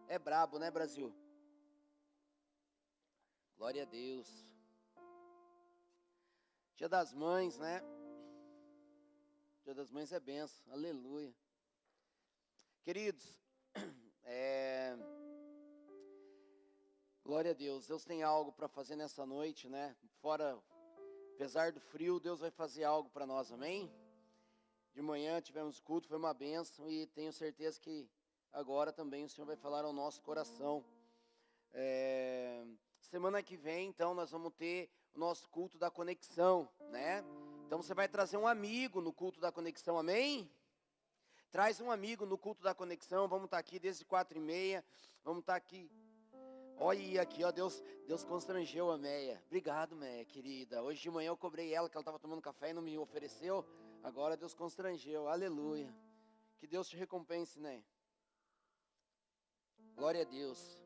É brabo, né, Brasil? Glória a Deus. Dia das Mães, né? Dia das Mães é benção. Aleluia. Queridos, glória a Deus. Deus tem algo para fazer nessa noite, né? Fora, apesar do frio, Deus vai fazer algo para nós, amém? De manhã tivemos culto, foi uma benção e tenho certeza que agora também o Senhor vai falar ao nosso coração. Semana que vem, então, nós vamos ter o nosso culto da conexão, né? Então você vai trazer um amigo no culto da conexão, amém? Traz um amigo no culto da conexão, vamos estar aqui desde 4h30, vamos estar aqui. Olha aqui, ó, Deus constrangeu a Meia. Obrigado, Meia, querida. Hoje de manhã eu cobrei ela, que ela estava tomando café e não me ofereceu. Agora Deus constrangeu, aleluia. Que Deus te recompense, né? Glória a Deus.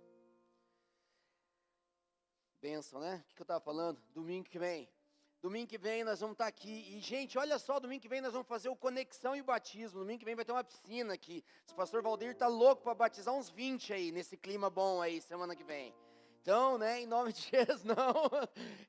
Bênção, né? O que eu estava falando? Domingo que vem. Domingo que vem nós vamos estar aqui. E, gente, olha só, domingo que vem nós vamos fazer o Conexão e o Batismo. Domingo que vem vai ter uma piscina aqui. O pastor Valdir está louco para batizar uns 20 aí, nesse clima bom aí, semana que vem. Então, né, em nome de Jesus,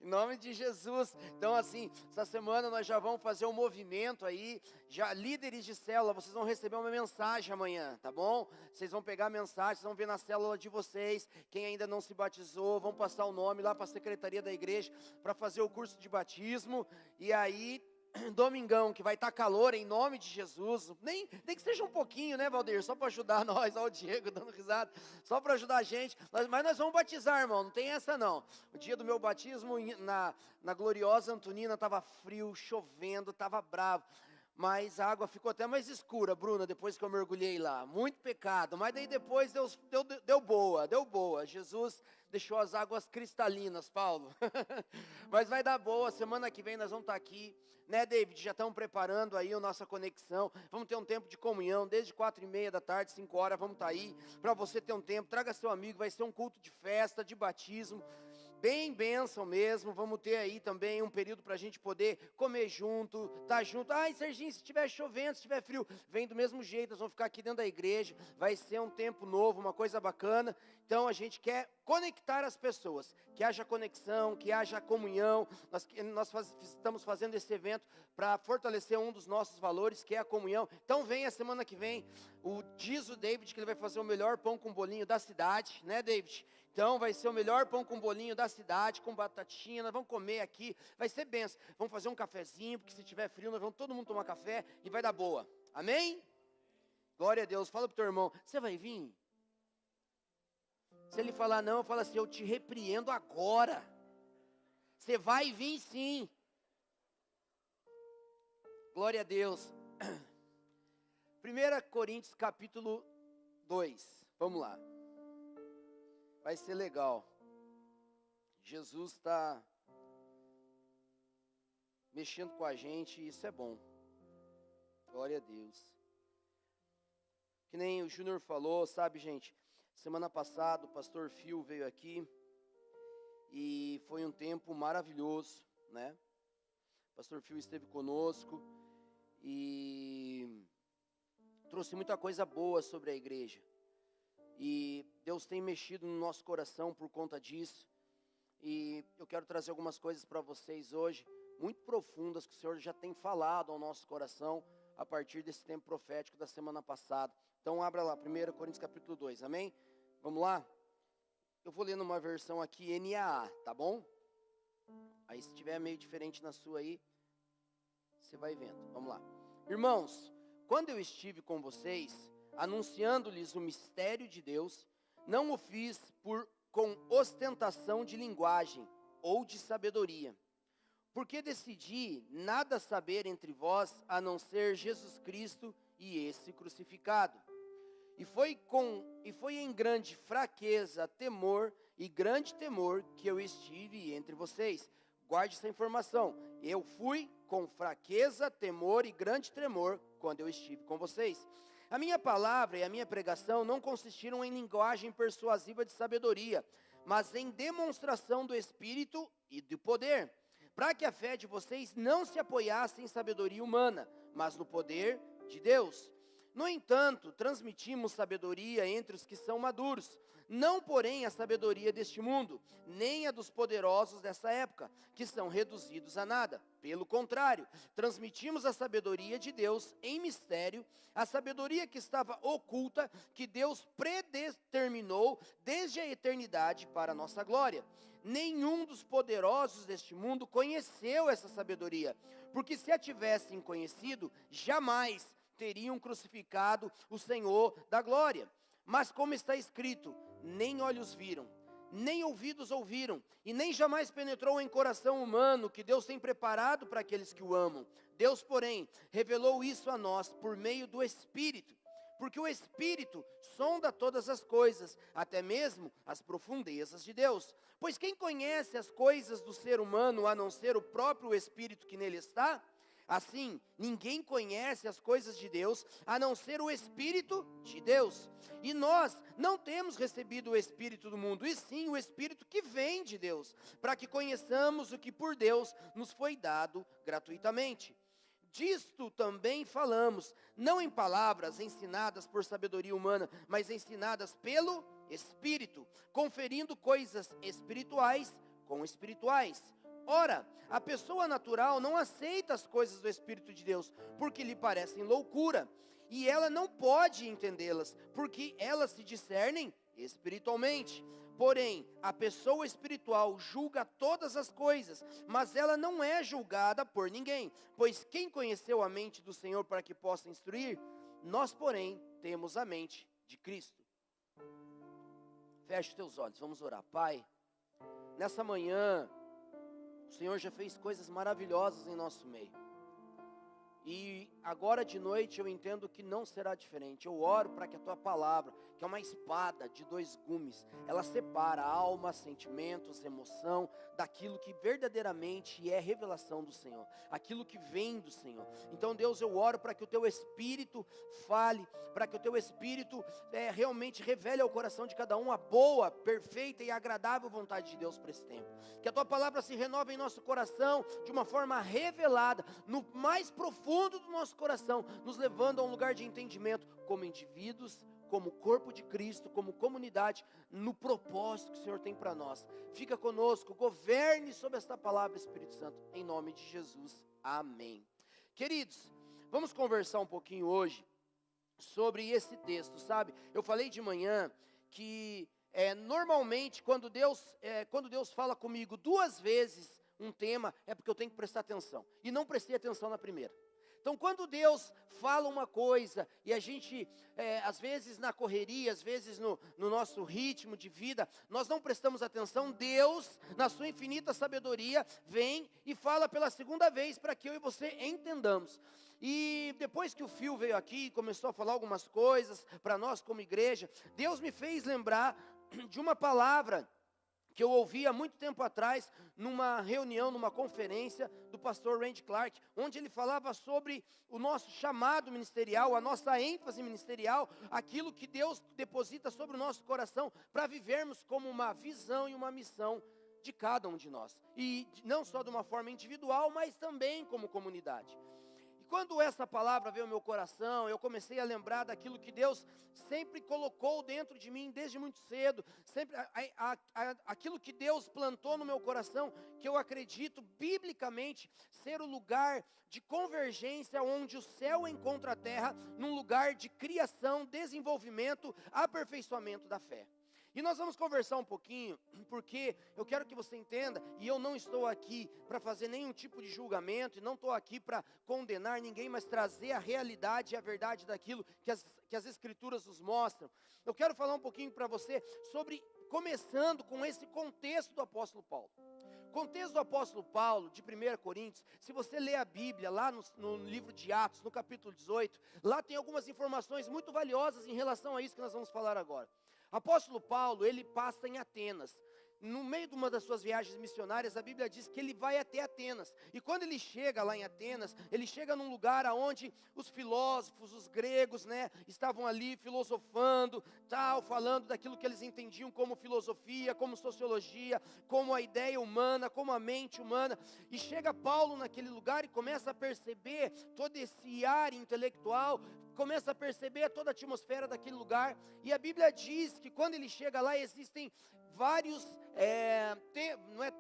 em nome de Jesus. Então, assim, essa semana nós já vamos fazer um movimento aí, já líderes de célula, vocês vão receber uma mensagem amanhã, tá bom? Vocês vão pegar a mensagem, vocês vão ver na célula de vocês, quem ainda não se batizou, vão passar o nome lá para a secretaria da igreja, para fazer o curso de batismo, e aí, domingão, que vai estar calor, em nome de Jesus, nem que seja um pouquinho, né, Valdir, só para ajudar nós, ó, o Diego dando risada, só para ajudar a gente, mas nós vamos batizar, irmão, não tem essa não. O dia do meu batismo, na gloriosa Antonina, estava frio, chovendo, estava bravo, mas a água ficou até mais escura, Bruna, depois que eu mergulhei lá, muito pecado, mas daí depois Deus deu boa, Jesus deixou as águas cristalinas, Paulo, mas vai dar boa, semana que vem nós vamos estar aqui, né, David, já estamos preparando aí a nossa conexão, vamos ter um tempo de comunhão, desde 4h30 da tarde, 5 horas, vamos estar aí, para você ter um tempo, traga seu amigo, vai ser um culto de festa, de batismo, bem bênção mesmo, vamos ter aí também um período para a gente poder comer junto, estar junto. Ai, Serginho, se estiver chovendo, se estiver frio, vem do mesmo jeito, nós vamos ficar aqui dentro da igreja, vai ser um tempo novo, uma coisa bacana. Então a gente quer conectar as pessoas, que haja conexão, que haja comunhão. Nós estamos fazendo esse evento para fortalecer um dos nossos valores, que é a comunhão. Então vem a semana que vem, diz o David que ele vai fazer o melhor pão com bolinho da cidade, né, David? Então vai ser o melhor pão com bolinho da cidade, com batatinha, nós vamos comer aqui, vai ser benção. Vamos fazer um cafezinho, porque se tiver frio, nós vamos todo mundo tomar café e vai dar boa. Amém? Glória a Deus. Fala pro teu irmão, você vai vir? Se ele falar não, eu falo assim, eu te repreendo agora. Você vai vir sim. Glória a Deus. 1 Coríntios capítulo 2, vamos lá. Vai ser legal. Jesus está mexendo com a gente e isso é bom. Glória a Deus. Que nem o Júnior falou, sabe, gente? Semana passada o pastor Phil veio aqui e foi um tempo maravilhoso, né? O pastor Phil esteve conosco e trouxe muita coisa boa sobre a igreja. E Deus tem mexido no nosso coração por conta disso. E eu quero trazer algumas coisas para vocês hoje, muito profundas, que o Senhor já tem falado ao nosso coração, a partir desse tempo profético da semana passada. Então abra lá, 1 Coríntios capítulo 2, amém? Vamos lá? Eu vou ler numa versão aqui, NAA, tá bom? Aí se tiver meio diferente na sua aí, você vai vendo, vamos lá. Irmãos, quando eu estive com vocês, anunciando-lhes o mistério de Deus, não o fiz com ostentação de linguagem ou de sabedoria, porque decidi nada saber entre vós, a não ser Jesus Cristo e esse crucificado. E foi em grande fraqueza, temor e grande temor que eu estive entre vocês. Guarde essa informação. Eu fui com fraqueza, temor e grande tremor quando eu estive com vocês. A minha palavra e a minha pregação não consistiram em linguagem persuasiva de sabedoria, mas em demonstração do Espírito e do poder, para que a fé de vocês não se apoiasse em sabedoria humana, mas no poder de Deus. No entanto, transmitimos sabedoria entre os que são maduros, não porém a sabedoria deste mundo, nem a dos poderosos dessa época, que são reduzidos a nada. Pelo contrário, transmitimos a sabedoria de Deus em mistério, a sabedoria que estava oculta, que Deus predeterminou desde a eternidade para a nossa glória. Nenhum dos poderosos deste mundo conheceu essa sabedoria, porque se a tivessem conhecido, jamais teriam crucificado o Senhor da glória. Mas como está escrito, nem olhos viram, nem ouvidos ouviram, e nem jamais penetrou em coração humano que Deus tem preparado para aqueles que o amam. Deus, porém, revelou isso a nós por meio do Espírito, porque o Espírito sonda todas as coisas, até mesmo as profundezas de Deus. Pois quem conhece as coisas do ser humano, a não ser o próprio Espírito que nele está? Assim, ninguém conhece as coisas de Deus, a não ser o Espírito de Deus. E nós não temos recebido o Espírito do mundo, e sim o Espírito que vem de Deus, para que conheçamos o que por Deus nos foi dado gratuitamente. Disto também falamos, não em palavras ensinadas por sabedoria humana, mas ensinadas pelo Espírito, conferindo coisas espirituais com espirituais. Ora, a pessoa natural não aceita as coisas do Espírito de Deus, porque lhe parecem loucura, e ela não pode entendê-las, porque elas se discernem espiritualmente. Porém, a pessoa espiritual julga todas as coisas, mas ela não é julgada por ninguém, pois quem conheceu a mente do Senhor para que possa instruir? Nós, porém, temos a mente de Cristo. Feche os teus olhos, vamos orar. Pai, nessa manhã, o Senhor já fez coisas maravilhosas em nosso meio. E agora de noite eu entendo que não será diferente. Eu oro para que a tua palavra, que é uma espada de 2 gumes, ela separa alma, sentimentos, emoção, daquilo que verdadeiramente é revelação do Senhor, aquilo que vem do Senhor. Então, Deus, eu oro para que o teu Espírito fale, para que o teu Espírito realmente revele ao coração de cada um a boa, perfeita e agradável vontade de Deus para esse tempo. Que a tua palavra se renove em nosso coração de uma forma revelada, no mais profundo do nosso coração, nos levando a um lugar de entendimento como indivíduos, como corpo de Cristo, como comunidade, no propósito que o Senhor tem para nós. Fica conosco, governe sobre esta palavra, Espírito Santo, em nome de Jesus, amém. Queridos, vamos conversar um pouquinho hoje sobre esse texto, sabe? Eu falei de manhã que normalmente quando Deus fala comigo 2 vezes um tema, é porque eu tenho que prestar atenção, e não prestei atenção na primeira. Então, quando Deus fala uma coisa, e a gente, às vezes na correria, às vezes no nosso ritmo de vida, nós não prestamos atenção, Deus, na sua infinita sabedoria, vem e fala pela 2ª vez, para que eu e você entendamos. E depois que o Phil veio aqui e começou a falar algumas coisas para nós como igreja, Deus me fez lembrar de uma palavra que eu ouvi há muito tempo atrás, numa reunião, numa conferência do pastor Randy Clark, onde ele falava sobre o nosso chamado ministerial, a nossa ênfase ministerial, aquilo que Deus deposita sobre o nosso coração, para vivermos como uma visão e uma missão de cada um de nós. E não só de uma forma individual, mas também como comunidade. Quando essa palavra veio ao meu coração, eu comecei a lembrar daquilo que Deus sempre colocou dentro de mim desde muito cedo, sempre aquilo que Deus plantou no meu coração, que eu acredito biblicamente ser o lugar de convergência onde o céu encontra a terra, num lugar de criação, desenvolvimento, aperfeiçoamento da fé. E nós vamos conversar um pouquinho, porque eu quero que você entenda, e eu não estou aqui para fazer nenhum tipo de julgamento, e não estou aqui para condenar ninguém, mas trazer a realidade e a verdade daquilo que as Escrituras nos mostram. Eu quero falar um pouquinho para você sobre, começando com esse contexto do apóstolo Paulo. O contexto do apóstolo Paulo, de 1 Coríntios, se você ler a Bíblia, lá no livro de Atos, no capítulo 18, lá tem algumas informações muito valiosas em relação a isso que nós vamos falar agora. Apóstolo Paulo, ele passa em Atenas. no meio de uma das suas viagens missionárias, a Bíblia diz que ele vai até Atenas. E quando ele chega lá em Atenas, ele chega num lugar onde os filósofos, os gregos, né, estavam ali filosofando, tal, falando daquilo que eles entendiam como filosofia, como sociologia, como a ideia humana, como a mente humana. E chega Paulo naquele lugar e começa a perceber todo esse ar intelectual, começa a perceber toda a atmosfera daquele lugar. E a Bíblia diz que quando ele chega lá, existem vários,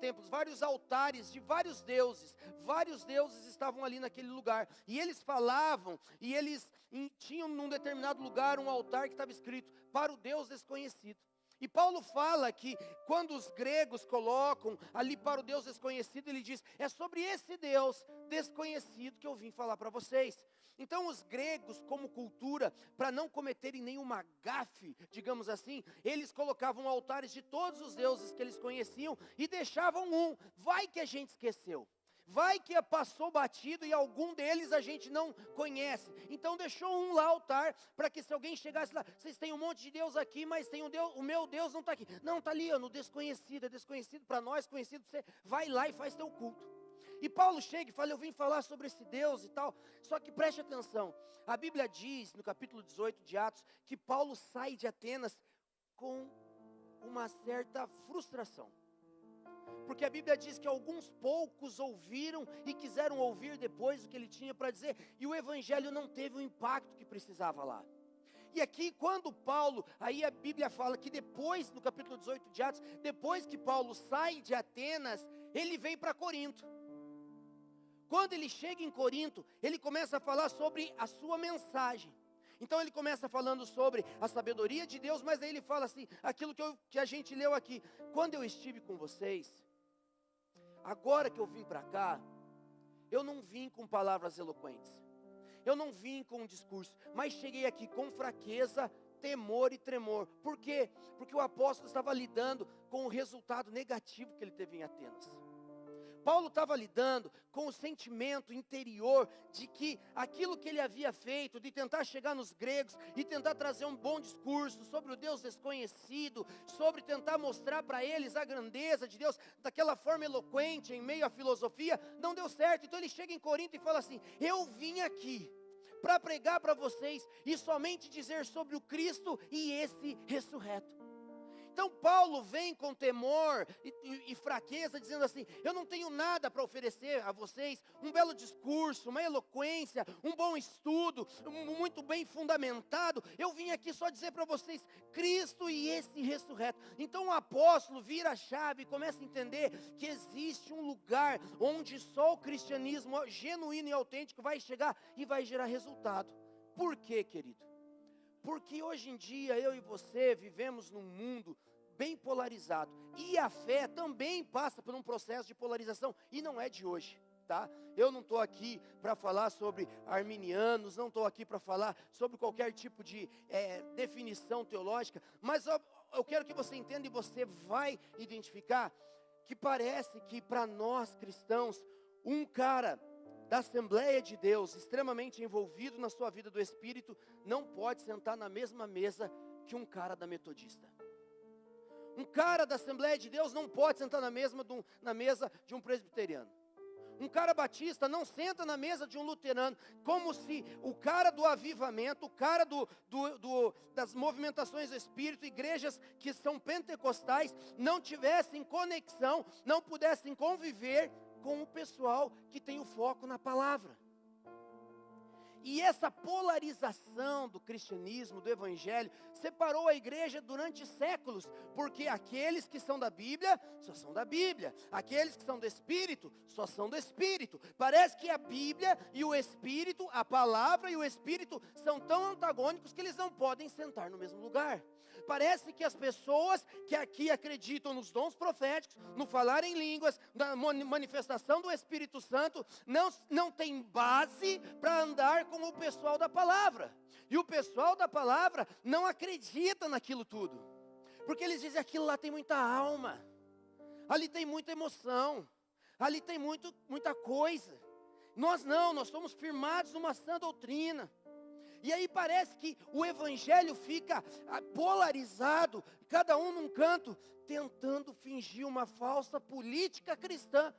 templos, vários altares de vários deuses estavam ali naquele lugar, e eles falavam, e eles tinham num determinado lugar um altar que estava escrito, para o Deus desconhecido. E Paulo fala que quando os gregos colocam ali para o Deus desconhecido, ele diz, é sobre esse Deus desconhecido que eu vim falar para vocês. Então os gregos, como cultura, para não cometerem nenhuma gafe, digamos assim, eles colocavam altares de todos os deuses que eles conheciam e deixavam um. Vai que a gente esqueceu. Vai que passou batido e algum deles a gente não conhece. Então deixou um lá altar, para que se alguém chegasse lá, vocês têm um monte de Deus aqui, mas tem um Deus, o meu Deus não está aqui. Não, está ali, no desconhecido, é desconhecido para nós, conhecido, você vai lá e faz teu culto. E Paulo chega e fala, eu vim falar sobre esse Deus e tal. Só que preste atenção, a Bíblia diz, no capítulo 18 de Atos, que Paulo sai de Atenas com uma certa frustração. Porque a Bíblia diz que alguns poucos ouviram e quiseram ouvir depois o que ele tinha para dizer, e o evangelho não teve o impacto que precisava lá. E aqui quando Paulo, aí a Bíblia fala que depois, no capítulo 18 de Atos, depois que Paulo sai de Atenas, ele vem para Corinto. Quando ele chega em Corinto, ele começa a falar sobre a sua mensagem. Então ele começa falando sobre a sabedoria de Deus, mas aí ele fala assim, aquilo que a gente leu aqui. Quando eu estive com vocês, agora que eu vim para cá, eu não vim com palavras eloquentes. Eu não vim com um discurso, mas cheguei aqui com fraqueza, temor e tremor. Por quê? Porque o apóstolo estava lidando com o resultado negativo que ele teve em Atenas. Paulo estava lidando com o sentimento interior de que aquilo que ele havia feito, de tentar chegar nos gregos e tentar trazer um bom discurso sobre o Deus desconhecido, sobre tentar mostrar para eles a grandeza de Deus, daquela forma eloquente em meio à filosofia, não deu certo. Então ele chega em Corinto e fala assim, eu vim aqui para pregar para vocês e somente dizer sobre o Cristo e esse ressurreto. Então Paulo vem com temor e fraqueza, dizendo assim, eu não tenho nada para oferecer a vocês, um belo discurso, uma eloquência, um bom estudo, muito bem fundamentado, eu vim aqui só dizer para vocês, Cristo e esse ressurreto. Então o apóstolo vira a chave e começa a entender que existe um lugar onde só o cristianismo genuíno e autêntico vai chegar e vai gerar resultado. Por quê, querido? Porque hoje em dia eu e você vivemos num mundo bem polarizado, e a fé também passa por um processo de polarização, e não é de hoje, tá? Eu não estou aqui para falar sobre arminianos, não estou aqui para falar sobre qualquer tipo de definição teológica, mas eu quero que você entenda e você vai identificar que parece que para nós cristãos, um cara da Assembleia de Deus, extremamente envolvido na sua vida do Espírito, não pode sentar na mesma mesa que um cara da Metodista. Um cara da Assembleia de Deus não pode sentar na mesa de um presbiteriano. Um cara batista não senta na mesa de um luterano, como se o cara do avivamento, o cara das movimentações do Espírito, igrejas que são pentecostais, não tivessem conexão, não pudessem conviver com o pessoal que tem o foco na palavra. E essa polarização do cristianismo, do evangelho, separou a igreja durante séculos, porque aqueles que são da Bíblia, só são da Bíblia, aqueles que são do Espírito, só são do Espírito. Parece que a Bíblia e o Espírito, a palavra e o Espírito, são tão antagônicos que eles não podem sentar no mesmo lugar. Parece que as pessoas que aqui acreditam nos dons proféticos, no falar em línguas, na manifestação do Espírito Santo, não tem base para andar com o pessoal da palavra. E o pessoal da palavra não acredita naquilo tudo. Porque eles dizem, aquilo lá tem muita alma. Ali tem muita emoção. Ali tem muita coisa. Nós não, nós somos firmados numa sã doutrina. E aí parece que o evangelho fica polarizado, cada um num canto, tentando fingir uma falsa política cristã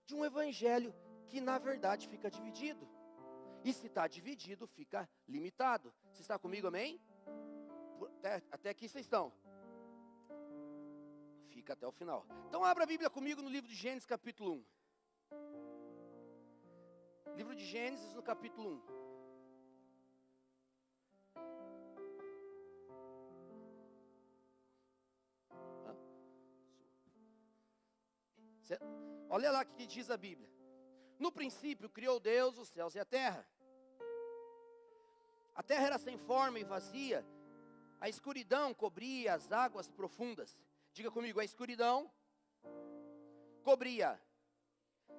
de um evangelho que na verdade fica dividido. E se está dividido, fica limitado. Você está comigo, amém? Até aqui vocês estão. Fica até o final. Então abra a Bíblia comigo no livro de Gênesis capítulo 1. Livro de Gênesis no capítulo 1. Olha lá o que diz a Bíblia. No princípio criou Deus os céus e a terra. A terra era sem forma e vazia. A escuridão cobria as águas profundas. Diga comigo, a escuridão cobria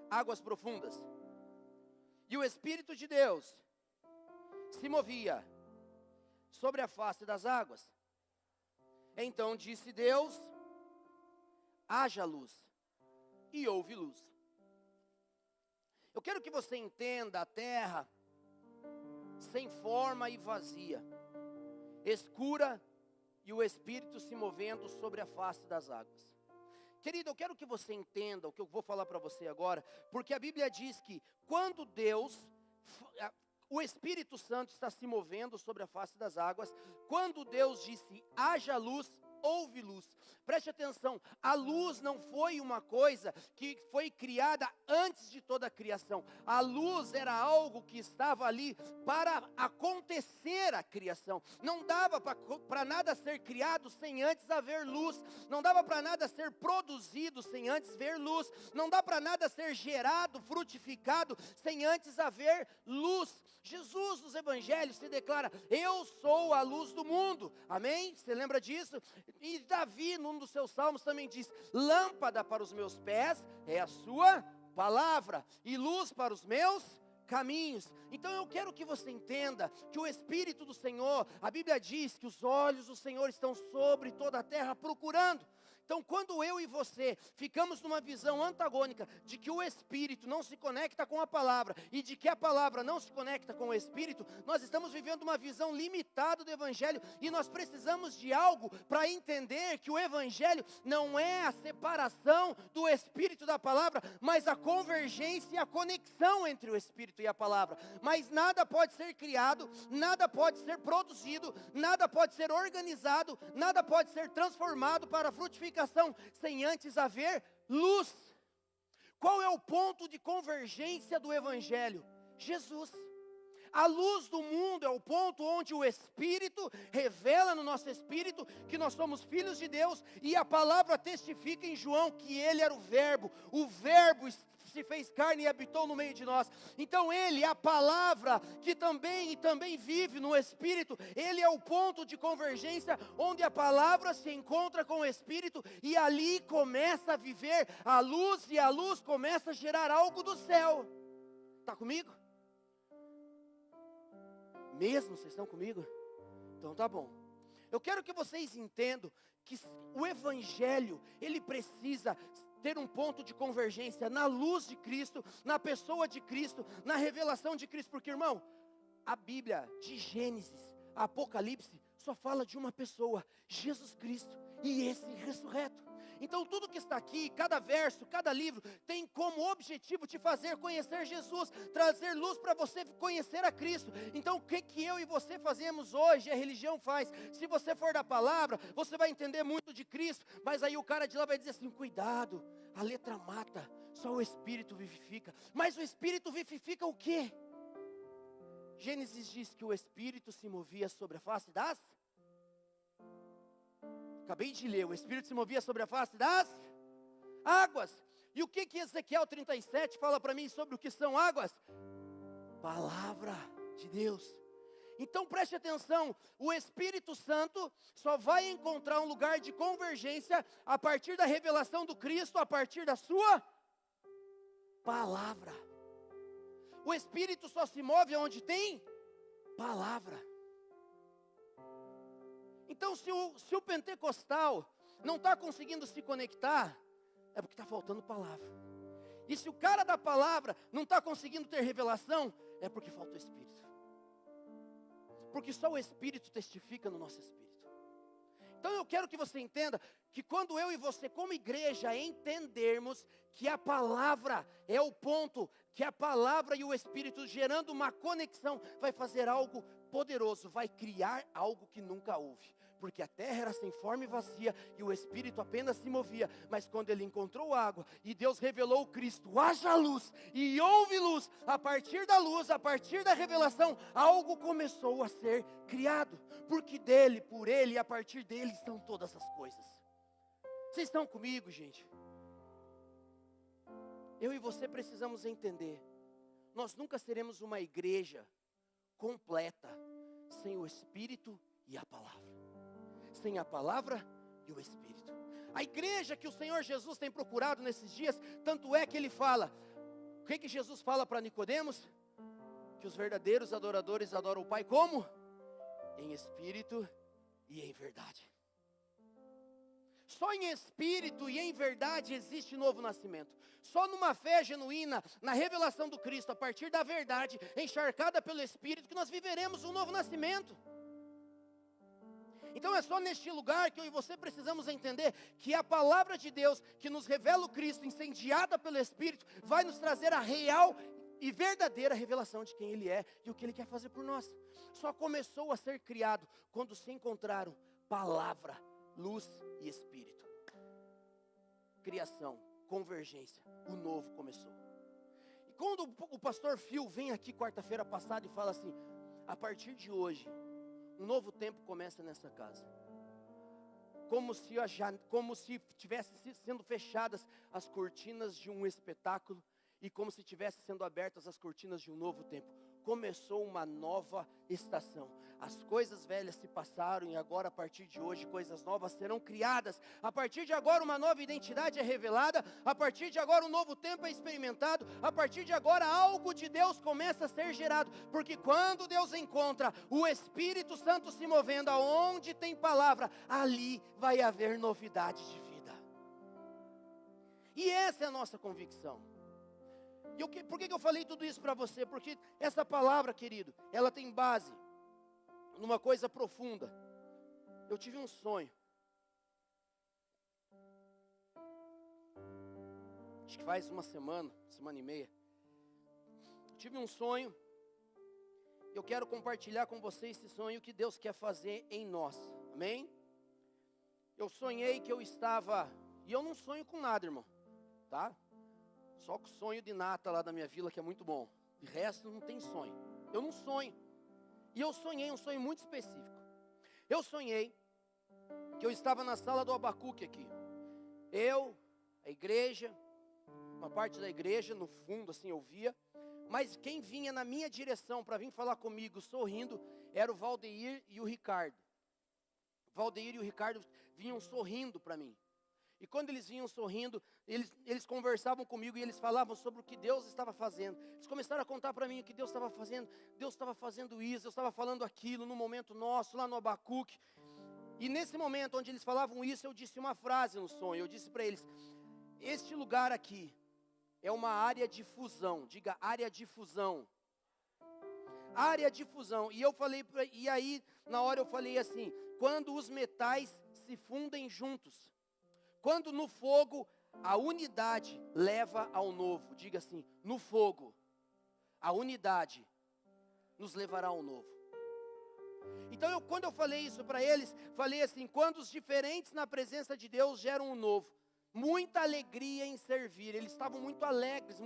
águas profundas. E o Espírito de Deus se movia sobre a face das águas. Então disse Deus: haja luz. E houve luz. Eu quero que você entenda a terra sem forma e vazia, escura, e o Espírito se movendo sobre a face das águas. Querido, eu quero que você entenda o que eu vou falar para você agora, porque a Bíblia diz que quando Deus, o Espírito Santo está se movendo sobre a face das águas, quando Deus disse, haja luz, houve luz. Preste atenção, a luz não foi uma coisa que foi criada antes de toda a criação. A luz era algo que estava ali para acontecer a criação. Não dava para nada ser criado sem antes haver luz. Não dava para nada ser produzido sem antes ver luz. Não dá para nada ser gerado, frutificado sem antes haver luz. Jesus nos evangelhos se declara, eu sou a luz do mundo. Amém? Você lembra disso? E Davi, num dos seus salmos, também diz, lâmpada para os meus pés é a sua palavra, e luz para os meus caminhos. Então eu quero que você entenda que o Espírito do Senhor, a Bíblia diz que os olhos do Senhor estão sobre toda a terra procurando. Então quando eu e você ficamos numa visão antagônica de que o Espírito não se conecta com a palavra e de que a palavra não se conecta com o Espírito, nós estamos vivendo uma visão limitada do Evangelho e nós precisamos de algo para entender que o Evangelho não é a separação do Espírito da palavra, mas a convergência e a conexão entre o Espírito e a palavra. Mas nada pode ser criado, nada pode ser produzido, nada pode ser organizado, nada pode ser transformado para frutificar sem antes haver luz. Qual é o ponto de convergência do Evangelho? Jesus. A luz do mundo é o ponto onde o Espírito revela no nosso espírito que nós somos filhos de Deus, e a palavra testifica em João que Ele era o Verbo se fez carne e habitou no meio de nós. Então Ele, a palavra que também vive no Espírito, Ele é o ponto de convergência onde a palavra se encontra com o Espírito e ali começa a viver a luz, e a luz começa a gerar algo do céu. Está comigo? Mesmo, vocês estão comigo? Então tá bom. Eu quero que vocês entendam que o Evangelho, ele precisa ter um ponto de convergência na luz de Cristo, na pessoa de Cristo, na revelação de Cristo. Porque, irmão, a Bíblia de Gênesis a Apocalipse só fala de uma pessoa, Jesus Cristo, e esse ressurreto. Então tudo que está aqui, cada verso, cada livro, tem como objetivo te fazer conhecer Jesus, trazer luz para você conhecer a Cristo. Então o que eu e você fazemos hoje, a religião faz. Se você for da palavra, você vai entender muito de Cristo, mas aí o cara de lá vai dizer assim, cuidado, a letra mata, só o Espírito vivifica. Mas o Espírito vivifica o quê? Gênesis diz que o Espírito se movia sobre a face das... Acabei de ler, o Espírito se movia sobre a face das águas. E o que Ezequiel 37 fala para mim sobre o que são águas? Palavra de Deus. Então preste atenção, o Espírito Santo só vai encontrar um lugar de convergência a partir da revelação do Cristo, a partir da sua palavra. O Espírito só se move onde tem palavra. Então se o pentecostal não está conseguindo se conectar, é porque está faltando palavra. E se o cara da palavra não está conseguindo ter revelação, é porque falta o Espírito. Porque só o Espírito testifica no nosso espírito. Então eu quero que você entenda que quando eu e você como igreja entendermos que a palavra é o ponto, que a palavra e o Espírito gerando uma conexão vai fazer algo poderoso, vai criar algo que nunca houve. Porque a terra era sem forma e vazia e o Espírito apenas se movia. Mas quando ele encontrou água e Deus revelou o Cristo, haja luz e houve luz. A partir da luz, a partir da revelação, algo começou a ser criado. Porque dele, por ele e a partir dele estão todas as coisas. Vocês estão comigo, gente? Eu e você precisamos entender. Nós nunca seremos uma igreja completa sem o Espírito e a palavra. Sem a palavra e o Espírito. A igreja que o Senhor Jesus tem procurado nesses dias, tanto é que ele fala, o que Jesus fala para Nicodemos? Que os verdadeiros adoradores adoram o Pai como? Em espírito e em verdade. Só em espírito e em verdade existe novo nascimento. Só numa fé genuína, na revelação do Cristo, a partir da verdade, encharcada pelo Espírito, que nós viveremos um novo nascimento. Então é só neste lugar que eu e você precisamos entender que a palavra de Deus, que nos revela o Cristo, incendiada pelo Espírito, vai nos trazer a real e verdadeira revelação de quem Ele é e o que Ele quer fazer por nós. Só começou a ser criado quando se encontraram palavra, luz e Espírito. Criação, convergência, o novo começou. E quando o pastor Phil vem aqui quarta-feira passada e fala assim, a partir de hoje, um novo tempo começa nessa casa. Como se tivessem sendo fechadas as cortinas de um espetáculo e como se tivessem sendo abertas as cortinas de um novo tempo. Começou uma nova estação. As coisas velhas se passaram e agora a partir de hoje coisas novas serão criadas. A partir de agora uma nova identidade é revelada. A partir de agora um novo tempo é experimentado. A partir de agora algo de Deus começa a ser gerado. Porque quando Deus encontra o Espírito Santo se movendo aonde tem palavra, ali vai haver novidade de vida. E essa é a nossa convicção. Por que eu falei tudo isso para você? Porque essa palavra, querido, ela tem base numa coisa profunda. Eu tive um sonho. Acho que faz uma semana e meia. Eu tive um sonho. Eu quero compartilhar com você esse sonho que Deus quer fazer em nós. Amém? Eu sonhei que eu estava... E eu não sonho com nada, irmão. Tá? Só com o sonho de nata lá da minha vila, que é muito bom. De resto, não tem sonho. Eu não sonho. E eu sonhei um sonho muito específico. Eu sonhei que eu estava na sala do Abacuque aqui. Eu, a igreja, uma parte da igreja, no fundo, assim, eu via. Mas quem vinha na minha direção para vir falar comigo, sorrindo, era o Valdeir e o Ricardo. O Valdeir e o Ricardo vinham sorrindo para mim. E quando eles vinham sorrindo, eles conversavam comigo e eles falavam sobre o que Deus estava fazendo. Eles começaram a contar para mim o que Deus estava fazendo. Deus estava fazendo isso, Deus estava falando aquilo no momento nosso, lá no Abacuque. E nesse momento onde eles falavam isso, eu disse uma frase no sonho. Eu disse para eles, este lugar aqui é uma área de fusão. Diga, área de fusão. Área de fusão. E aí, na hora eu falei assim, quando os metais se fundem juntos. Quando no fogo a unidade leva ao novo. Diga assim, no fogo a unidade nos levará ao novo. Então quando eu falei isso para eles, falei assim, quando os diferentes na presença de Deus geram um novo. Muita alegria em servir. Eles estavam muito alegres,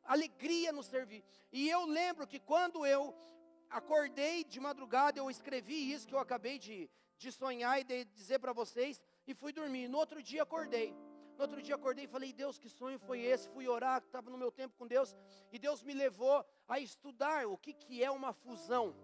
alegria no servir. E eu lembro que quando eu acordei de madrugada, eu escrevi isso que eu acabei de sonhar e de dizer para vocês. E fui dormir. No outro dia acordei. E falei, Deus, que sonho foi esse? Fui orar, estava no meu tempo com Deus. E Deus me levou a estudar o que é uma fusão.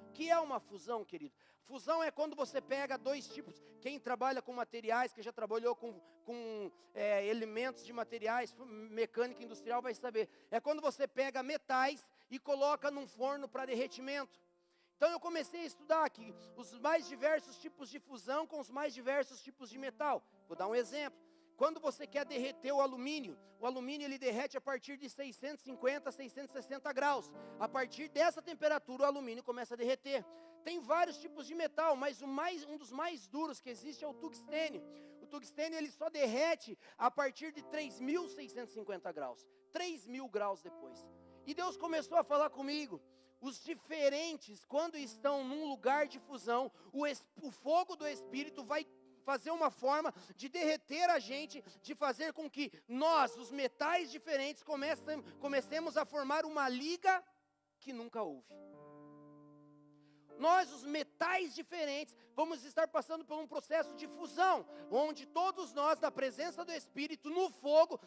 O que é uma fusão, querido? Fusão é quando você pega dois tipos. Quem trabalha com materiais, que já trabalhou com elementos de materiais, mecânica industrial, vai saber. É quando você pega metais e coloca num forno para derretimento. Então eu comecei a estudar aqui os mais diversos tipos de fusão com os mais diversos tipos de metal. Vou dar um exemplo. quando você quer derreter o alumínio ele derrete a partir de 650 a 660 graus. A partir dessa temperatura o alumínio começa a derreter. Tem vários tipos de metal, mas um dos mais duros que existe é o tungstênio. O tungstênio ele só derrete a partir de 3.650 graus. 3.000 graus depois. E Deus começou a falar comigo. Os diferentes, quando estão num lugar de fusão, o fogo do Espírito vai fazer uma forma de derreter a gente, de fazer com que nós, os metais diferentes, comecemos a formar uma liga que nunca houve. Nós, os metais diferentes, vamos estar passando por um processo de fusão, onde todos nós, na presença do Espírito, no fogo,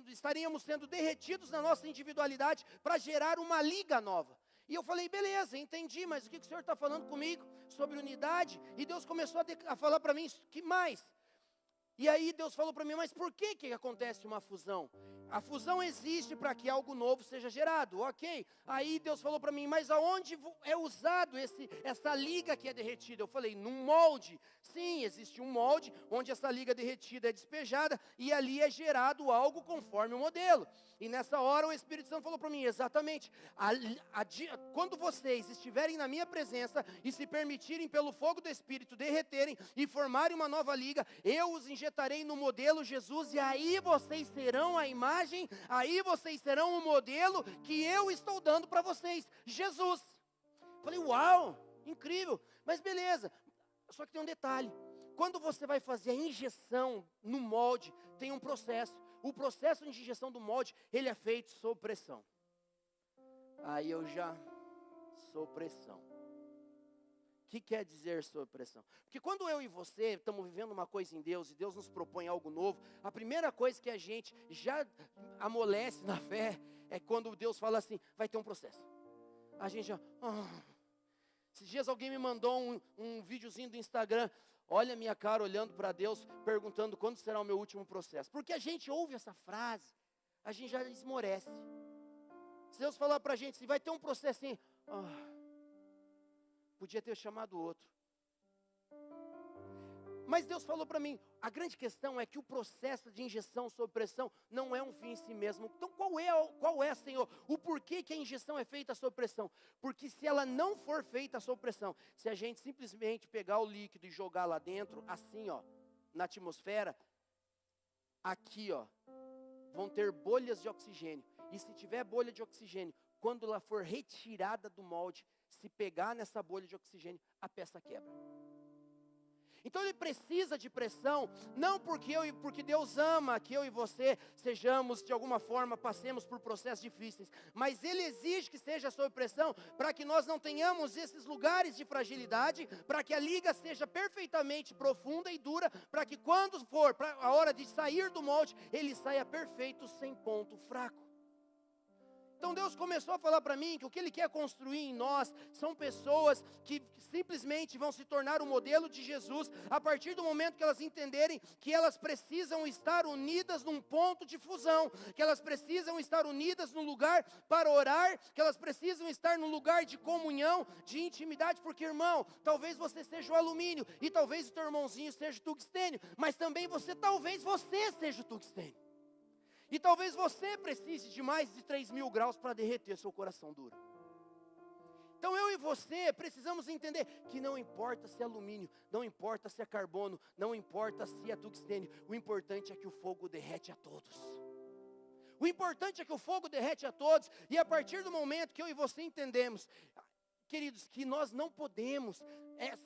estaríamos sendo derretidos na nossa individualidade para gerar uma liga nova. E eu falei, beleza, entendi, mas o que o Senhor está falando comigo sobre unidade? E Deus começou a falar para mim, que mais? E aí Deus falou para mim, mas por que acontece uma fusão? A fusão existe para que algo novo seja gerado, ok? Aí Deus falou para mim, mas aonde é usado essa liga que é derretida? Eu falei, num molde. Sim, existe um molde onde essa liga derretida é despejada e ali é gerado algo conforme o modelo. E nessa hora o Espírito Santo falou para mim, exatamente, quando vocês estiverem na minha presença e se permitirem pelo fogo do Espírito derreterem e formarem uma nova liga, eu os injetarei no modelo Jesus e aí vocês serão a imagem, aí vocês serão o modelo que eu estou dando para vocês, Jesus. Falei, uau, incrível, mas beleza, só que tem um detalhe, quando você vai fazer a injeção no molde, tem um processo. O processo de injeção do molde, ele é feito sob pressão. Aí eu já sou pressão. O que quer dizer sob pressão? Porque quando eu e você estamos vivendo uma coisa em Deus e Deus nos propõe algo novo, a primeira coisa que a gente já amolece na fé é quando Deus fala assim, vai ter um processo. A gente já... Esses dias alguém me mandou um videozinho do Instagram. Olha a minha cara olhando para Deus, perguntando quando será o meu último processo. Porque a gente ouve essa frase, a gente já esmorece. Se Deus falar para a gente, se vai ter um processo assim, podia ter chamado outro. Mas Deus falou para mim, a grande questão é que o processo de injeção sob pressão não é um fim em si mesmo. Então qual é, Senhor, o porquê que a injeção é feita sob pressão? Porque se ela não for feita sob pressão, se a gente simplesmente pegar o líquido e jogar lá dentro, assim na atmosfera, aqui vão ter bolhas de oxigênio. E se tiver bolha de oxigênio, quando ela for retirada do molde, se pegar nessa bolha de oxigênio, a peça quebra. Então ele precisa de pressão, não porque Deus ama que eu e você sejamos, de alguma forma, passemos por processos difíceis, mas ele exige que seja sob pressão, para que nós não tenhamos esses lugares de fragilidade, para que a liga seja perfeitamente profunda e dura, para que quando for a hora de sair do molde, ele saia perfeito, sem ponto fraco. Então Deus começou a falar para mim que o que Ele quer construir em nós são pessoas que simplesmente vão se tornar o modelo de Jesus a partir do momento que elas entenderem que elas precisam estar unidas num ponto de fusão, que elas precisam estar unidas num lugar para orar, que elas precisam estar num lugar de comunhão, de intimidade, porque irmão, talvez você seja o alumínio e talvez o teu irmãozinho seja o tungstênio, mas também talvez você seja o tungstênio. E talvez você precise de mais de 3.000 graus para derreter seu coração duro. Então eu e você precisamos entender que não importa se é alumínio, não importa se é carbono, não importa se é tungstênio. O importante é que o fogo derrete a todos. O importante é que o fogo derrete a todos. E a partir do momento que eu e você entendemos, queridos, que nós não podemos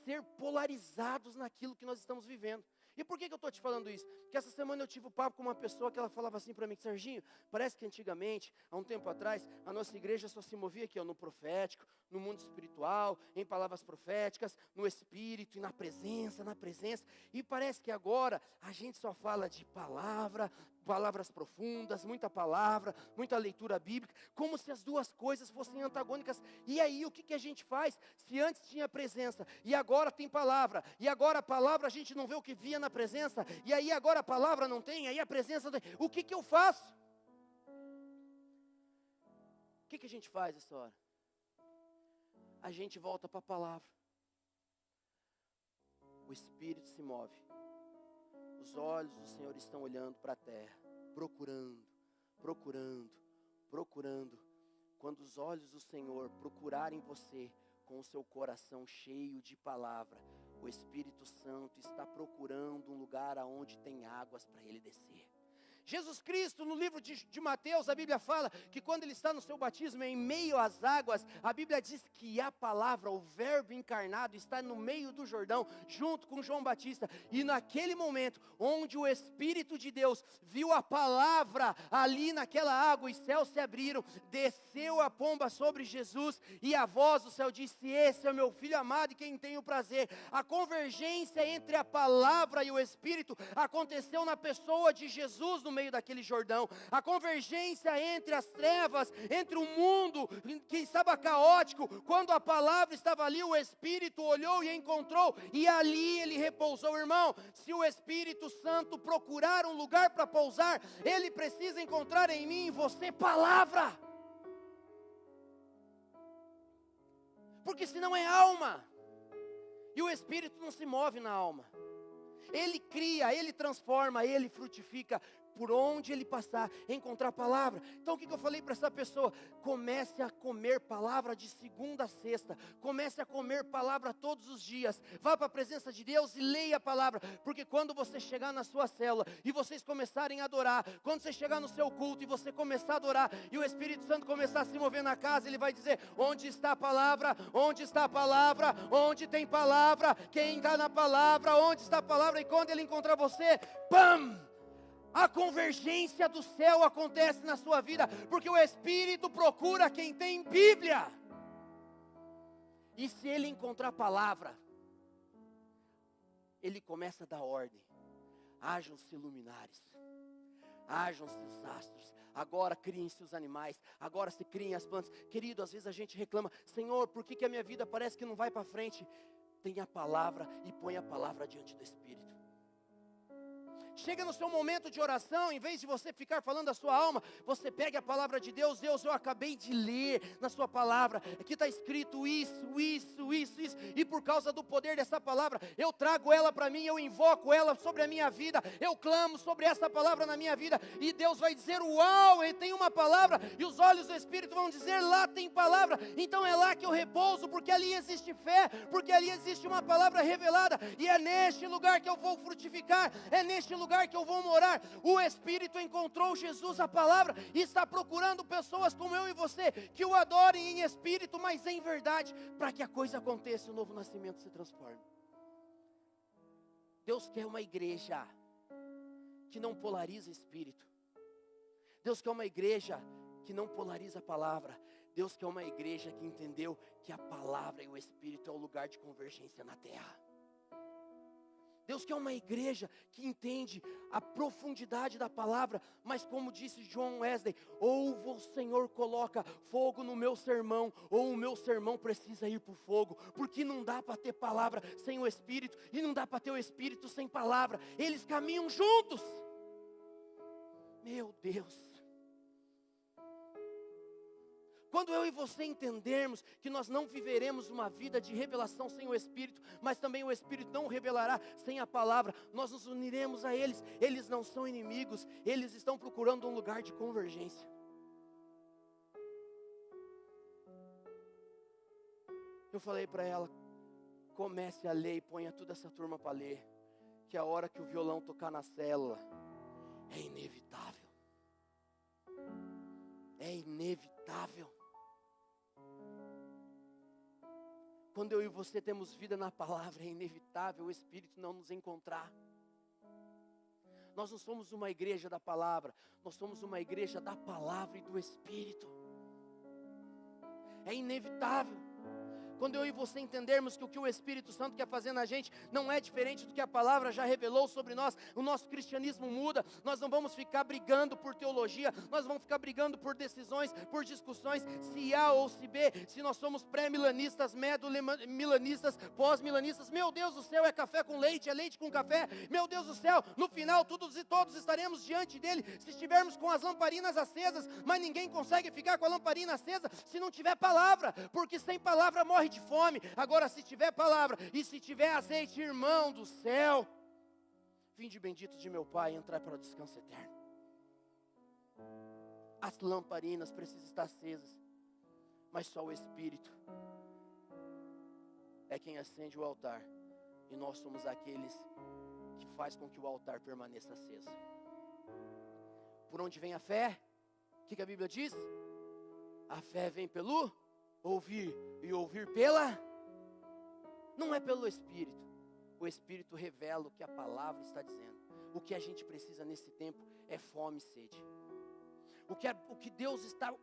ser polarizados naquilo que nós estamos vivendo. E por que eu estou te falando isso? Porque essa semana eu tive um papo com uma pessoa que ela falava assim para mim, Serginho, parece que antigamente, há um tempo atrás, a nossa igreja só se movia aqui, no profético, no mundo espiritual, em palavras proféticas, no espírito e na presença, e parece que agora a gente só fala de palavras profundas, muita palavra, muita leitura bíblica, como se as duas coisas fossem antagônicas. E aí o que a gente faz? Se antes tinha presença, e agora tem palavra, e agora a palavra a gente não vê o que via na presença, e aí agora a palavra não tem, aí a presença não tem. O que eu faço? O que a gente faz essa hora? A gente volta para a palavra. O Espírito se move. Os olhos do Senhor estão olhando para a terra, procurando, procurando, procurando. Quando os olhos do Senhor procurarem você com o seu coração cheio de palavra, o Espírito Santo está procurando um lugar aonde tem águas para ele descer. Jesus Cristo, no livro de Mateus, a Bíblia fala que quando ele está no seu batismo, em meio às águas, a Bíblia diz que a palavra, o verbo encarnado, está no meio do Jordão, junto com João Batista. E naquele momento, onde o Espírito de Deus viu a palavra ali naquela água, os céus se abriram, desceu a pomba sobre Jesus, e a voz do céu disse: esse é o meu Filho amado, em quem tenho prazer. A convergência entre a palavra e o Espírito aconteceu na pessoa de Jesus no meio daquele Jordão. A convergência entre as trevas, entre o mundo que estava caótico, quando a palavra estava ali, o Espírito olhou e encontrou, e ali ele repousou. Irmão, se o Espírito Santo procurar um lugar para pousar, ele precisa encontrar em mim e você palavra, porque senão é alma, e o Espírito não se move na alma. Ele cria, ele transforma, ele frutifica. Por onde ele passar, encontrar palavra. Então o que eu falei para essa pessoa? Comece a comer palavra de segunda a sexta. Comece a comer palavra todos os dias. Vá para a presença de Deus e leia a palavra. Porque quando você chegar na sua célula e vocês começarem a adorar, quando você chegar no seu culto e você começar a adorar, e o Espírito Santo começar a se mover na casa, ele vai dizer: onde está a palavra? Onde está a palavra? Onde tem palavra? Quem está na palavra? Onde está a palavra? E quando ele encontrar você, pam! A convergência do céu acontece na sua vida, porque o Espírito procura quem tem Bíblia. E se ele encontrar palavra, ele começa a dar ordem. Hajam-se luminares, hajam-se os astros, agora criem-se os animais, agora se criem as plantas. Querido, às vezes a gente reclama: Senhor, por que a minha vida parece que não vai para frente? Tenha a palavra e põe a palavra diante do Espírito. Chega no seu momento de oração, em vez de você ficar falando a sua alma, você pega a palavra de Deus. Deus, eu acabei de ler na sua palavra, aqui está escrito isso, e por causa do poder dessa palavra, eu trago ela para mim, eu invoco ela sobre a minha vida, eu clamo sobre essa palavra na minha vida, e Deus vai dizer: uau, ele tem uma palavra, e os olhos do Espírito vão dizer: lá tem palavra, então é lá que eu repouso, porque ali existe fé, porque ali existe uma palavra revelada, e é neste lugar que eu vou frutificar, é neste lugar que eu vou morar. O Espírito encontrou Jesus, a palavra, e está procurando pessoas como eu e você, que o adorem em espírito, mas em verdade, para que a coisa aconteça, o novo nascimento se transforme. Deus quer uma igreja que não polariza espírito. Deus quer uma igreja que não polariza a palavra. Deus quer uma igreja que entendeu que a palavra e o Espírito é o lugar de convergência na terra. Deus quer uma igreja que entende a profundidade da palavra, mas como disse John Wesley: ou o Senhor coloca fogo no meu sermão, ou o meu sermão precisa ir para o fogo, porque não dá para ter palavra sem o Espírito, e não dá para ter o Espírito sem palavra, eles caminham juntos. Meu Deus! Quando eu e você entendermos que nós não viveremos uma vida de revelação sem o Espírito, mas também o Espírito não revelará sem a palavra, nós nos uniremos a eles. Eles não são inimigos, eles estão procurando um lugar de convergência. Eu falei para ela: comece a ler e ponha toda essa turma para ler, que a hora que o violão tocar na célula, é inevitável. É inevitável. Quando eu e você temos vida na palavra, é inevitável o Espírito não nos encontrar. Nós não somos uma igreja da palavra, nós somos uma igreja da palavra e do Espírito. É inevitável. Quando eu e você entendermos que o que o Espírito Santo quer fazer na gente não é diferente do que a palavra já revelou sobre nós, o nosso cristianismo muda. Nós não vamos ficar brigando por teologia, nós vamos ficar brigando por decisões, por discussões, se A ou se B, se nós somos pré-milanistas, medo-milanistas, pós-milanistas. Meu Deus do céu, é café com leite, é leite com café. Meu Deus do céu, no final todos e todos estaremos diante dele, se estivermos com as lamparinas acesas, mas ninguém consegue ficar com a lamparina acesa se não tiver palavra, porque sem palavra morre de fome. Agora, se tiver palavra e se tiver azeite, irmão do céu, vinde benditos de meu Pai, entrai para o descanso eterno. As lamparinas precisam estar acesas, mas só o Espírito é quem acende o altar, e nós somos aqueles que faz com que o altar permaneça aceso. Por onde vem a fé? O que a Bíblia diz? A fé vem pelo ouvir, e ouvir pela... Não é pelo Espírito. O Espírito revela o que a palavra está dizendo. O que a gente precisa nesse tempo é fome e sede. O que Deus está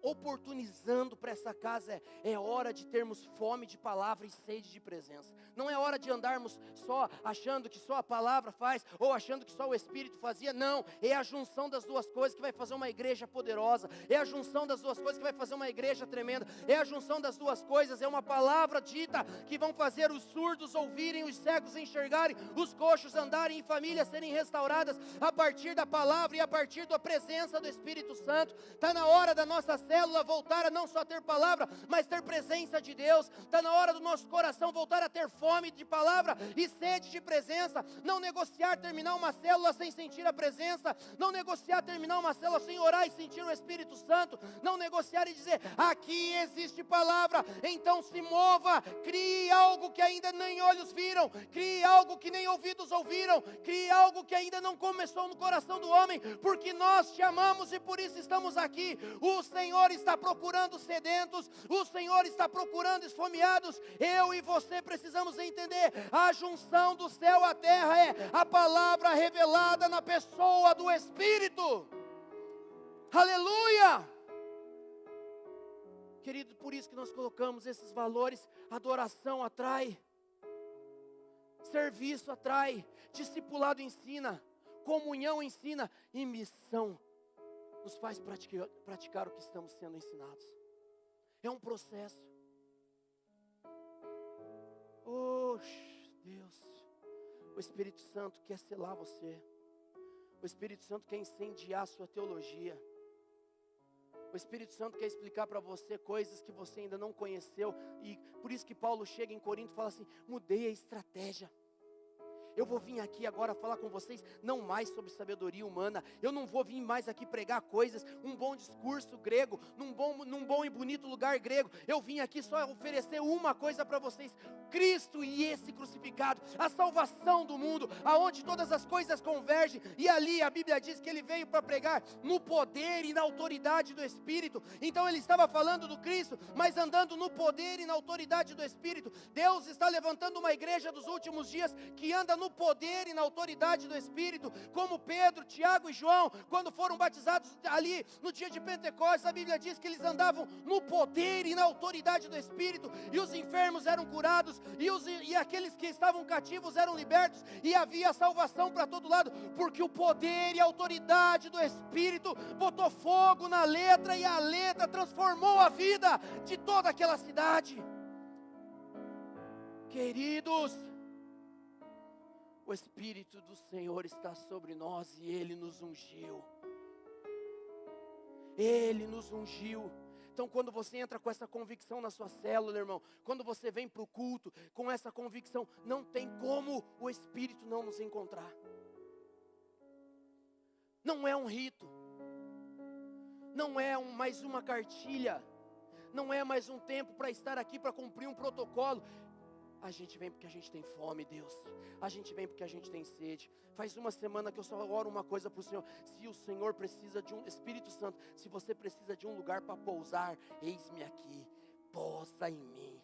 oportunizando para essa casa é hora de termos fome de palavra e sede de presença. Não é hora de andarmos só achando que só a palavra faz, ou achando que só o Espírito fazia. Não, é a junção das duas coisas que vai fazer uma igreja poderosa. É a junção das duas coisas que vai fazer uma igreja tremenda. É a junção das duas coisas, é uma palavra dita que vão fazer os surdos ouvirem, os cegos enxergarem, os coxos andarem e famílias serem restauradas a partir da palavra e a partir da presença do Espírito Santo. Está na hora da nossa célula voltar a não só ter palavra, mas ter presença de Deus. Está na hora do nosso coração voltar a ter fome de palavra e sede de presença. Não negociar terminar uma célula sem sentir a presença. Não negociar terminar uma célula sem orar e sentir o Espírito Santo. Não negociar e dizer, aqui existe palavra, então se mova, crie algo que ainda nem olhos viram, crie algo que nem ouvidos ouviram, crie algo que ainda não começou no coração do homem, porque nós te amamos e por isso estamos aqui. O Senhor está procurando sedentos, o Senhor está procurando esfomeados. Eu e você precisamos entender, a junção do céu à terra é a palavra revelada na pessoa do Espírito. Aleluia! Querido, por isso que nós colocamos esses valores. Adoração atrai, serviço atrai, discipulado ensina, comunhão ensina, e missão nos faz praticar o que estamos sendo ensinados. É um processo. Oh, Deus, o Espírito Santo quer selar você. O Espírito Santo quer incendiar a sua teologia. O Espírito Santo quer explicar para você coisas que você ainda não conheceu. E por isso que Paulo chega em Corinto e fala assim, mudei a estratégia. Eu vou vir aqui agora falar com vocês, não mais sobre sabedoria humana. Eu não vou vir mais aqui pregar coisas, um bom discurso grego, num bom e bonito lugar grego. Eu vim aqui só oferecer uma coisa para vocês: Cristo e esse crucificado, a salvação do mundo, aonde todas as coisas convergem. E ali a Bíblia diz que ele veio para pregar no poder e na autoridade do Espírito. Então ele estava falando do Cristo, mas andando no poder e na autoridade do Espírito. Deus está levantando uma igreja dos últimos dias que anda no poder e na autoridade do Espírito, como Pedro, Tiago e João, quando foram batizados ali no dia de Pentecostes. A Bíblia diz que eles andavam no poder e na autoridade do Espírito, e os enfermos eram curados, e aqueles que estavam cativos eram libertos, e havia salvação para todo lado, porque o poder e a autoridade do Espírito botou fogo na letra, e a letra transformou a vida de toda aquela cidade. Queridos, o Espírito do Senhor está sobre nós e Ele nos ungiu. Ele nos ungiu. Então quando você entra com essa convicção na sua célula, irmão, quando você vem para o culto com essa convicção, não tem como o Espírito não nos encontrar. Não é um rito, não é mais uma cartilha, não é mais um tempo para estar aqui para cumprir um protocolo. A gente vem porque a gente tem fome, Deus. A gente vem porque a gente tem sede. Faz uma semana que eu só oro uma coisa para o Senhor. Se o Senhor precisa de um Espírito Santo, se você precisa de um lugar para pousar, eis-me aqui, pousa em mim.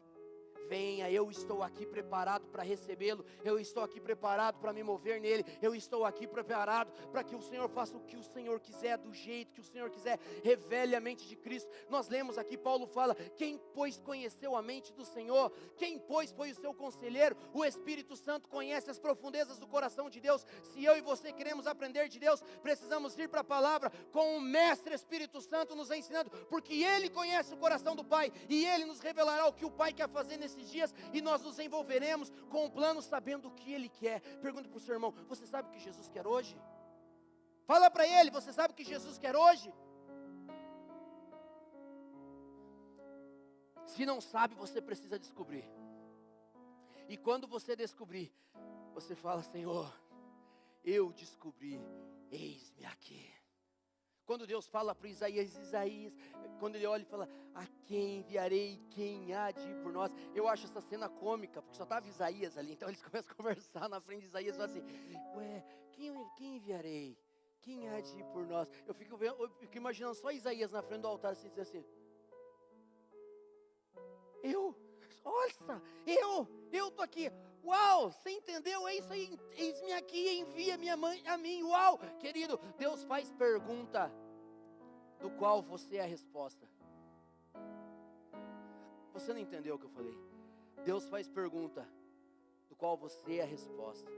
Venha, eu estou aqui preparado para recebê-lo. Eu estou aqui preparado para me mover nele. Eu estou aqui preparado para que o Senhor faça o que o Senhor quiser, do jeito que o Senhor quiser. Revele a mente de Cristo. Nós lemos aqui, Paulo fala, quem pois conheceu a mente do Senhor? Quem pois foi o seu conselheiro? O Espírito Santo conhece as profundezas do coração de Deus. Se eu e você queremos aprender de Deus, precisamos ir para a palavra com o Mestre Espírito Santo nos ensinando, porque Ele conhece o coração do Pai, e Ele nos revelará o que o Pai quer fazer nesses dias, e nós nos envolveremos com o plano sabendo o que Ele quer. Pergunta para o seu irmão, você sabe o que Jesus quer hoje? Fala para ele, você sabe o que Jesus quer hoje? Se não sabe, você precisa descobrir. E quando você descobrir, você fala, Senhor, eu descobri, eis-me aqui. Quando Deus fala para Isaías, quando ele olha e fala, a quem enviarei, quem há de ir por nós? Eu acho essa cena cômica, porque só estava Isaías ali, então eles começam a conversar na frente de Isaías e falam assim, ué, quem enviarei? Quem há de ir por nós? Eu fico imaginando só Isaías na frente do altar, assim, dizer assim, eu estou aqui. Uau, você entendeu? É isso aí, eis-me aqui, envia minha mãe a mim. Uau, querido, Deus faz pergunta do qual você é a resposta. Você não entendeu o que eu falei? Deus faz pergunta do qual você é a resposta.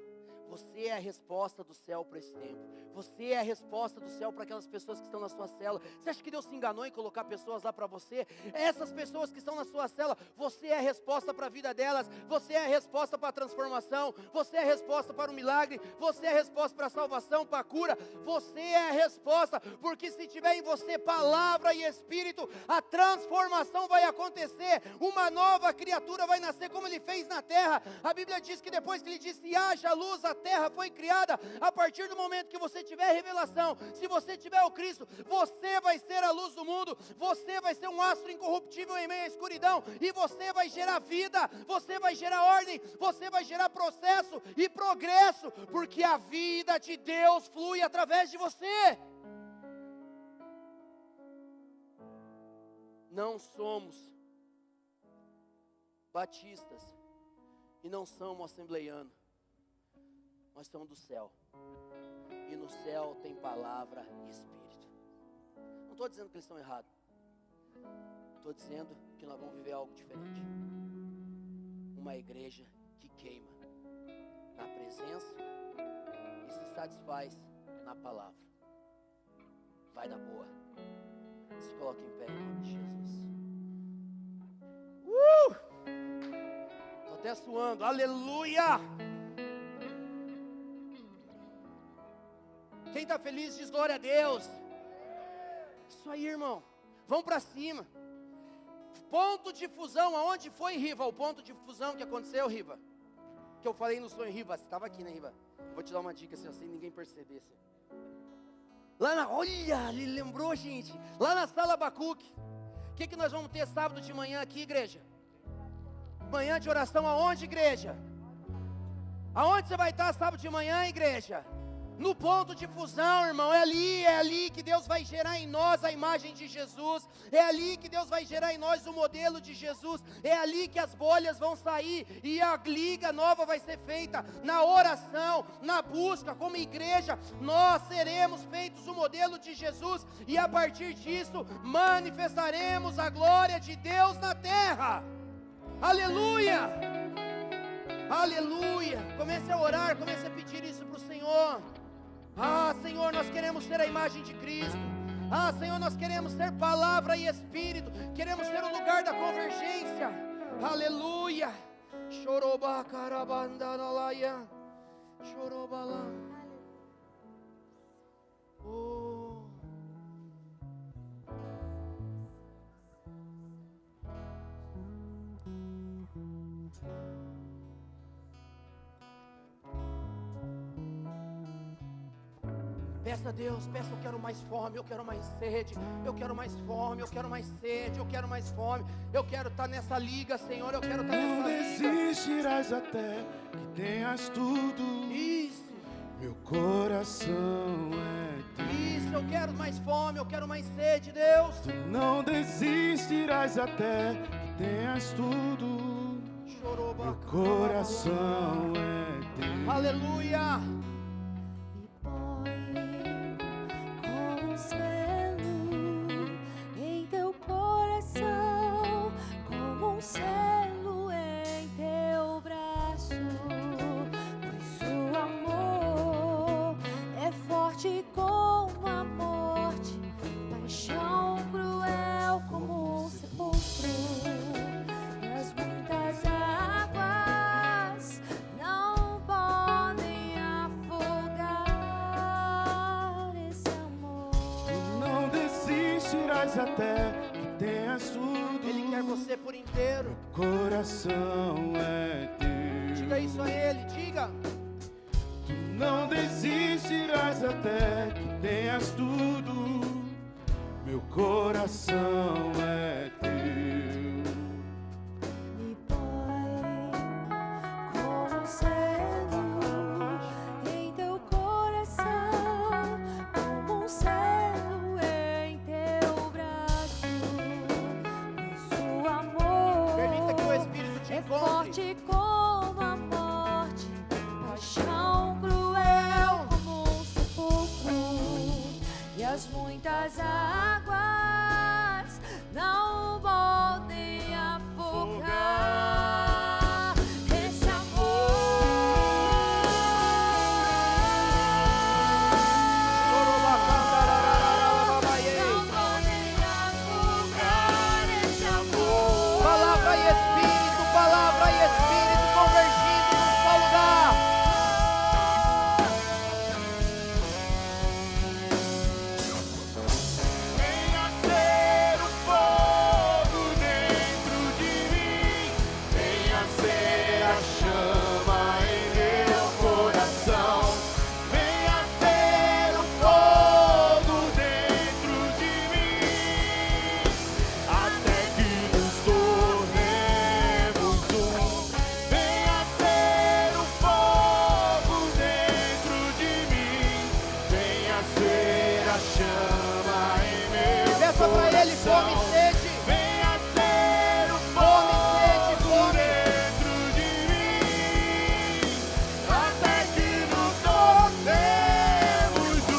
Você é a resposta do céu para esse tempo. Você é a resposta do céu para aquelas pessoas que estão na sua cela. Você acha que Deus se enganou em colocar pessoas lá para você? Essas pessoas que estão na sua cela, você é a resposta para a vida delas. Você é a resposta para a transformação. Você é a resposta para o milagre. Você é a resposta para a salvação, para a cura. Você é a resposta, porque se tiver em você palavra e espírito, a transformação vai acontecer. Uma nova criatura vai nascer como Ele fez na terra. A Bíblia diz que depois que Ele disse, haja luz, a terra foi criada. A partir do momento que você tiver revelação, se você tiver o Cristo, você vai ser a luz do mundo, você vai ser um astro incorruptível em meio à escuridão, e você vai gerar vida, você vai gerar ordem, você vai gerar processo e progresso, porque a vida de Deus flui através de você. Não somos batistas e não somos assembleianos. Nós estamos do céu, e no céu tem palavra e espírito. Não estou dizendo que eles estão errados, estou dizendo que nós vamos viver algo diferente. Uma igreja que queima na presença e se satisfaz na palavra. Vai dar boa. Se coloque em pé em nome de Jesus. Estou até suando, aleluia! Quem está feliz diz glória a Deus. Isso aí, irmão. Vamos para cima. Ponto de fusão, aonde foi, Riva? O ponto de fusão que aconteceu, Riva? Que eu falei no sonho, Riva. Você estava aqui, né, Riva? Eu vou te dar uma dica, assim ninguém percebesse. Olha, ele lembrou, gente. Lá na sala Abacuque. O que nós vamos ter sábado de manhã aqui, igreja? Manhã de oração aonde, igreja? Aonde você vai estar sábado de manhã, igreja? No ponto de fusão, irmão, é ali que Deus vai gerar em nós a imagem de Jesus, é ali que Deus vai gerar em nós o modelo de Jesus, é ali que as bolhas vão sair, e a liga nova vai ser feita, na oração, na busca, como igreja, nós seremos feitos o modelo de Jesus, e a partir disso, manifestaremos a glória de Deus na terra, aleluia, aleluia, comece a orar, comece a pedir isso para o Senhor. Ah, Senhor, nós queremos ser a imagem de Cristo. Ah, Senhor, nós queremos ser palavra e espírito. Queremos ser o lugar da convergência. Aleluia. Choroba carabandalaya. Chorobala. Oh. Peça a Deus, peça, eu quero mais fome, eu quero mais sede, eu quero mais fome, eu quero mais sede, eu quero mais fome, eu quero estar nessa liga, Senhor, eu quero estar nessa liga. Não desistirás até que tenhas tudo. Isso. Meu coração é teu. Isso, eu quero mais fome, eu quero mais sede, Deus. Tu não desistirás até que tenhas tudo. Meu coração é teu. Aleluia. Selo em teu braço, pois o amor é forte como a morte, paixão cruel como um sepulcro, e as muitas águas não podem afogar esse amor. Tu não desistirás até que tenhas tudo. Ele quer você por inteiro. Coração é teu. Diga isso a Ele, diga. Tu não desistirás até que tenhas tudo. Meu coração é teu. Me põe como selo em teu coração, como selo em teu braço. Pois o amor Permita que o Espírito te é encontre. forte como a morte, paixão cruel como um sepulcro, e as muitas águas não podem afogar esse amor. Não podem afogar esse amor. Palavra e Espírito convergindo num só lugar. Venha ser o fogo dentro de mim. Venha ser a chama em meu coração. Venha ser o fogo dentro de mim. Até que nos tornemos um. Venha ser o fogo dentro de mim. Venha ser a chama em meu Peça pra Ele fome e coração. sede. Venha ser o Fome, sede, fogo fome. dentro de mim, até que nos tornemos um.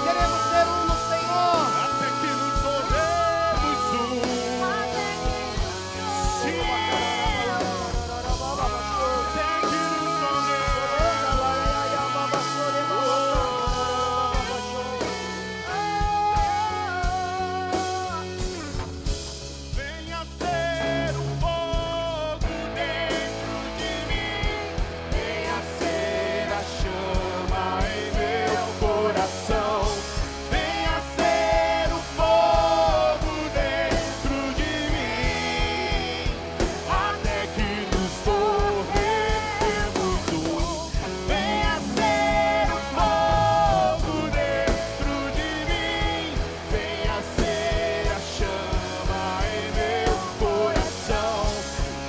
Queremos ser um no Senhor. Até que nos tornemos um. Sim. Até que nos Venha ser o fogo dentro de mim. Venha ser a chama em meu coração. Venha ser o fogo dentro de mim. Até que nos tornemos um. Venha ser o fogo dentro de mim. Venha ser a chama em meu coração.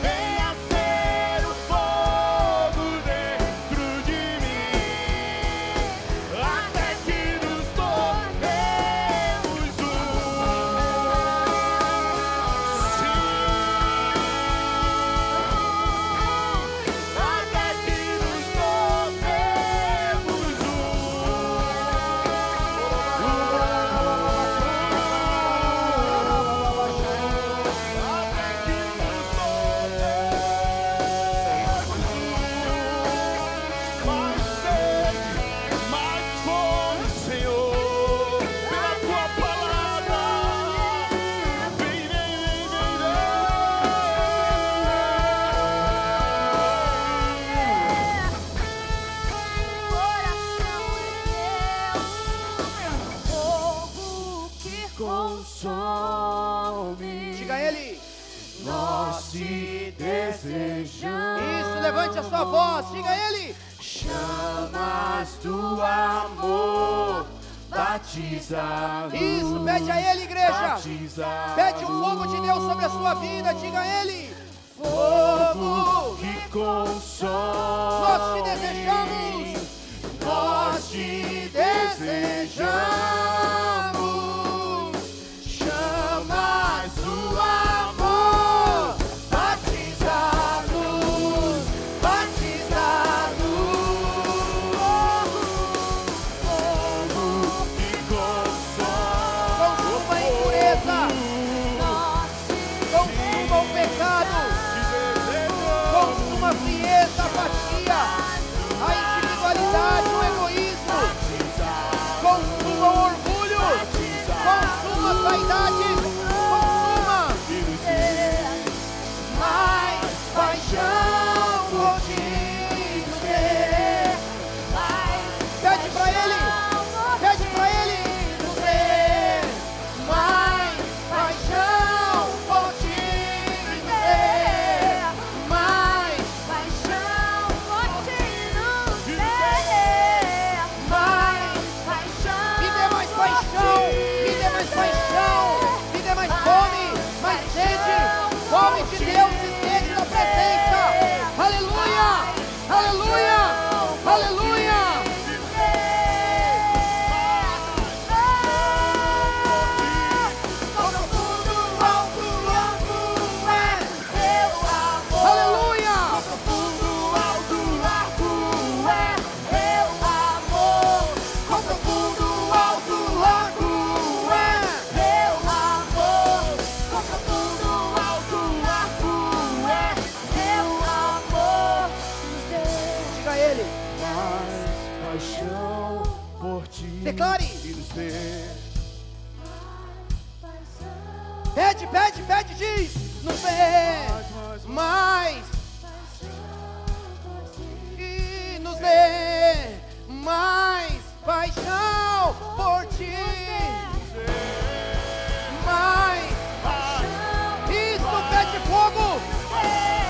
Venha ser o fogo dentro de mim, até que nos tornemos um. Sim, até que nos tornemos mais sede, mais fome, Senhor, pela tua palavra. Vem, vem, vem, vem, Fogo que consome. Diga a Ele. nós te desejamos. Isso, levante a sua voz. Diga a Ele. Chamas do amor, batiza-nos. Isso, pede a Ele, igreja. Batiza-nos. Pede o fogo de Deus sobre a sua vida. Diga a Ele. Fogo que consome. Nós te desejamos. Nós te desejamos. Chamas do amor, batiza-nos, batiza-nos. Fogo que consome. Consuma a impureza. Consuma o pecado. Consuma a frieza, a Ele. mais paixão por ti. Declare. E nos dê Pede, pede, pede, diz. Nos dê mais. E nos dê mais paixão por ti. Mais. Isso, pede fogo.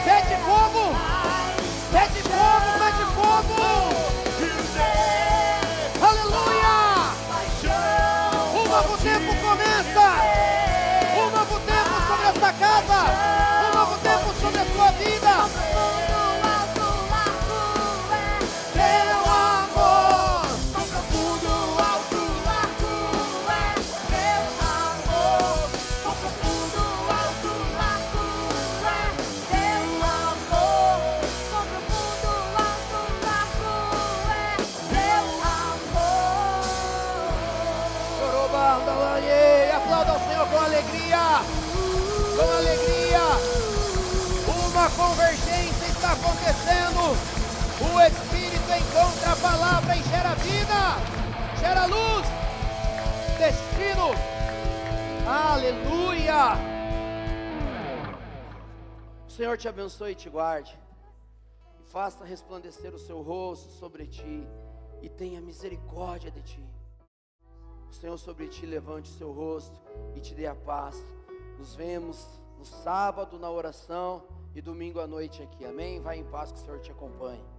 Pede fogo. Pede fogo, pede fogo. Aleluia. Um novo tempo começa. Um novo tempo sobre esta casa. Um novo tempo sobre a sua vida. Teu amor. Profundo, alto, largo é teu amor. Profundo, alto, largo é teu amor. Profundo, alto, largo é teu amor. Chorobandalaie. Aplauda o Senhor com alegria. Com alegria. Uma convergência está acontecendo. O Espírito encontra a palavra e gera vida, gera luz, destino. Aleluia. O Senhor te abençoe e te guarde, e faça resplandecer o seu rosto sobre ti, e tenha misericórdia de ti. O Senhor sobre ti levante o seu rosto e te dê a paz. Nos vemos no sábado na oração e domingo à noite aqui, amém? Vai em paz, que o Senhor te acompanhe.